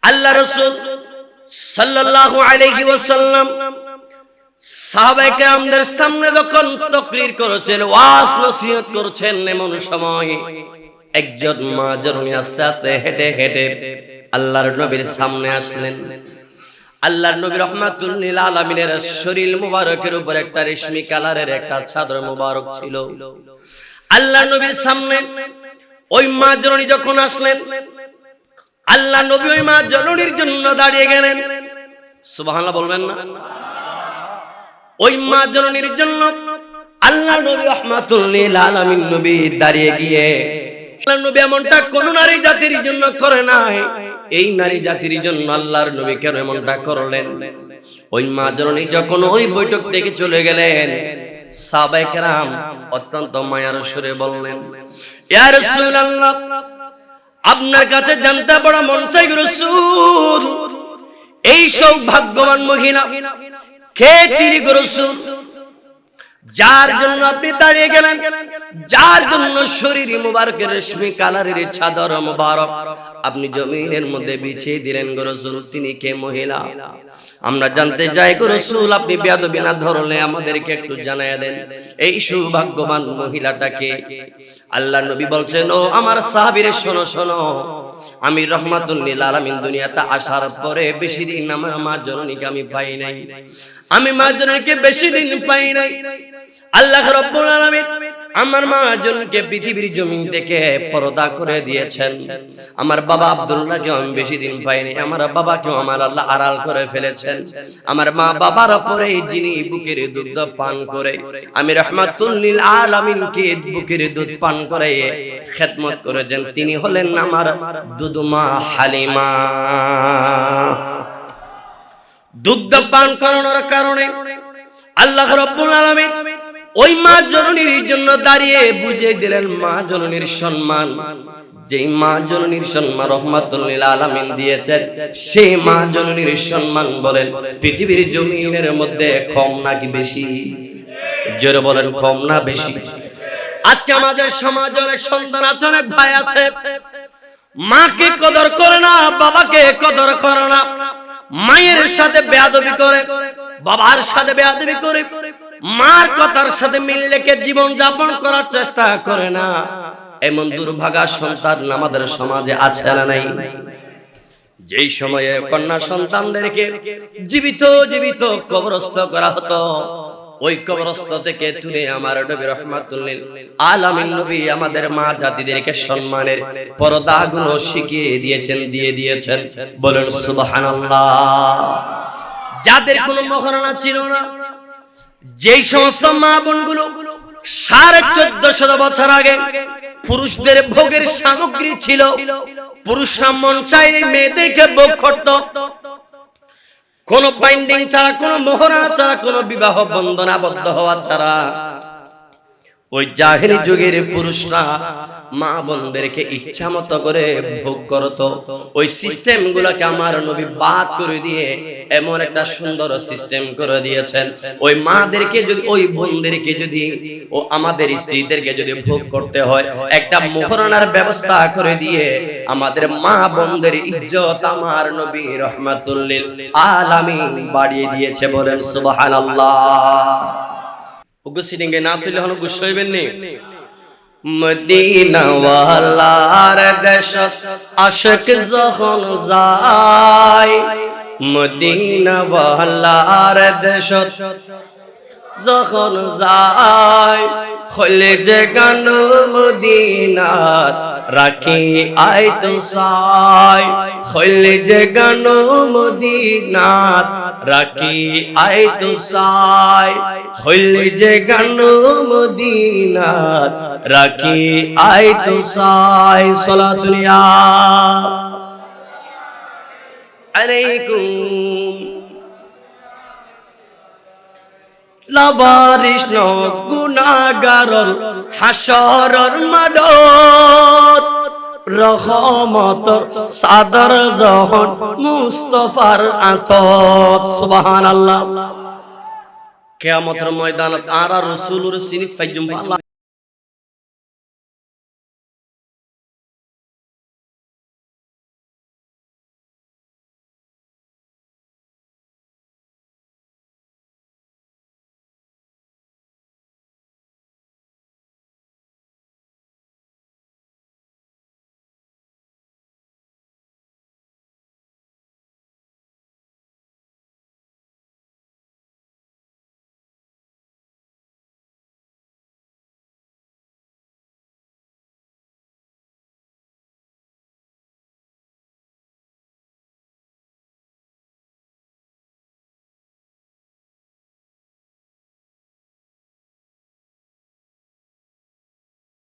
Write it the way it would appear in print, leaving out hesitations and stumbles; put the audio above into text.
আল্লাহ রাসূল সাল্লাল্লাহু আলাইহি ওয়াসাল্লাম সাহাবায়ে কেরামদের সামনে যখন তাকরীর করেছেন, ওয়াজ নসিহত করেছেন, এমন সময় একজন মা জননী আস্তে আস্তে হেঁটে হেঁটে আল্লাহর নবীর সামনে আসলেন। আল্লাহর নবী রাহমাতুল লিল আলামিনের শরীর মুবারকের উপর একটা রেশমি কালারের একটা চাদর মুবারক ছিল। আল্লাহর নবীর সামনে ওই মা জননী যখন আসলেন, আল্লাহ নবী ওই মা জননীর জন্য দাঁড়িয়ে গেলেন। সুবহানাল্লাহ বলবেন না? ওই মা জননীর জন্য আল্লাহ নবী রাহমাতুল লিল আলামিন নবী দাঁড়িয়ে গিয়ে, আল্লাহ নবী এমনটা কোন নারী জাতির জন্য করে নাই, এই নারী জাতির জন্য আল্লাহর নবী কেন এমনটা করলেন? ওই মা জননী যখন ওই বৈঠক থেকে চলে গেলেন, সাহাবায়ে কেরাম অত্যন্ত মায়ার সুরে বললেন, ইয়া রাসূলুল্লাহ, আপনার কাছে জানতে বড় মন চাই গো রাসূল, এই সৌভাগ্যবান মহিলা কে তিনি গো রাসূল, যার জন্য আপনি দাঁড়িয়ে গেলেন, যার জন্য শরীর মুবারকের রেশমি কালারের চাদর মুবারক আপনি জমিনের মধ্যে বিছিয়ে দিলেন গো রাসূল, তিনি কে মহিলা? আমরা জানতে চাই গো রাসূল, আপনি বেয়াদবি না ধরলে আমাদেরকে একটু জানায়া দেন, এই সৌভাগ্যবান মহিলাটাকে। আল্লাহ নবী বলছেন, ও আমার সাহাবীরা শোনো শোনো, আমি রাহমাতুল লিল আলামিন দুনিয়াতে আসার পরে বেশি দিন আমার মা জননীকে আমি পাই নাই, আমি মা জননীকে বেশি দিন পাই নাই। আল্লাহ রাব্বুল আলামিন আমার মা জননীকে পৃথিবীর জমিন থেকে পর্দা করে দিয়েছেন। আমার বাবা আব্দুল্লাহকে আমি বেশি দিন পাইনি, আমার বাবাকেও আমার আল্লাহ আড়াল করে ফেলেছেন। আমার মা বাবার পরে যিনি বুকের দুধ পান করে আমি রাহমাতুল লিল আলামিনকে বুকের দুধ পান করে খেদমত করেছেন, তিনি হলেন আমার দুধমা হালিমা। দুধ পান করানোর কারণে আল্লাহ রাব্বুল আলামিন ওই মা জননীর জন্য দাঁড়িয়ে বুঝিয়ে দিলেন মা জননীর সম্মান। যেই মা জননীর সম্মান রাহমাতুল লিল আলামিন দিয়েছেন, সেই মা জননীর সম্মান বলেন পৃথিবীর জমিনের মধ্যে কম নাকি বেশি? জোরে বলেন, কম না বেশি? আজকে আমাদের সমাজে অনেক সন্তান আছে, অনেক ভাই আছে, মাকে কদর করে না, বাবাকে কদর করে না, মায়ের সাথে বেয়াদবি করে, বাবার সাথে বেয়াদবি করে, মার কথার সাথে মিল রেখে জীবন যাপন করার চেষ্টা করে না। এমন দুর্ভাগা সন্তান আমাদের সমাজে আছে না নাই? যেই সময়ে কন্যা সন্তানদেরকে জীবিত জীবিত কবরস্থ করা হতো, ওই কবরস্থ থেকে তুলে আমার নবী রাহমাতুল লিল আলামিন নবী আমাদের মা জাতিদেরকে সম্মানের পর্দাগুলো শিখিয়ে দিয়েছেন, দিয়ে দিয়েছেন। বলেন সুবহানাল্লাহ। যাদের কোনো মহারণা ছিল না, যেই সমস্ত মা বোনগুলো 1450 বছর আগে পুরুষদের ভোগের সামগ্রী ছিল, পুরুষরা মন চাইলে মেয়েদেরকে ভোগ করত, কোন বাইন্ডিং ছাড়া, কোন মোহরানা ছাড়া, কোন বিবাহ বন্ধন আবদ্ধ হওয়া ছাড়া ওই জাহেলি যুগের পুরুষরা মা বোনদেরকে ইচ্ছা মতো করে ভোগ করত। ওই সিস্টেম গুলাকে আমার নবী বাদ করে দিয়ে এমন একটা সুন্দর সিস্টেম করে দিয়েছেন, ওই মাদেরকে যদি, ওই বোনদেরকে যদি, ও আমাদের স্ত্রীদেরকে যদি ভোগ করতে হয়, একটা মোহরানার ব্যবস্থা করে দিয়ে আমাদের মা বোনদের ইজ্জত আমার নবী রাহমাতুল লিল আলামিন বাড়িয়ে দিয়েছে। বলেন সুবহানাল্লাহ। ওগো সিটিংয়ে না তুলে হলো গুছ হইবেন নি। মদিনা ওয়ালার দেশ আশিক যখন যায়, মদিনা ওয়ালার দেশ যখন যায়, খলে যে গান মদিনাত রাখি আই তো সাই, খলে যে গান মদিনাত রাখি আই তো সাই, খলে যে গান মদিনাত রাখি আই তো সাই। সালাতুল্লাহ আলাইকুম। লাবারিশ গুনাহগারর হাসরর মাডত, রহমতর সাদর যখন মুস্তাফার আতত। সুবহানাল্লাহ। কিয়ামতের ময়দানত আর রাসূলুর সিনিত ফাইজুম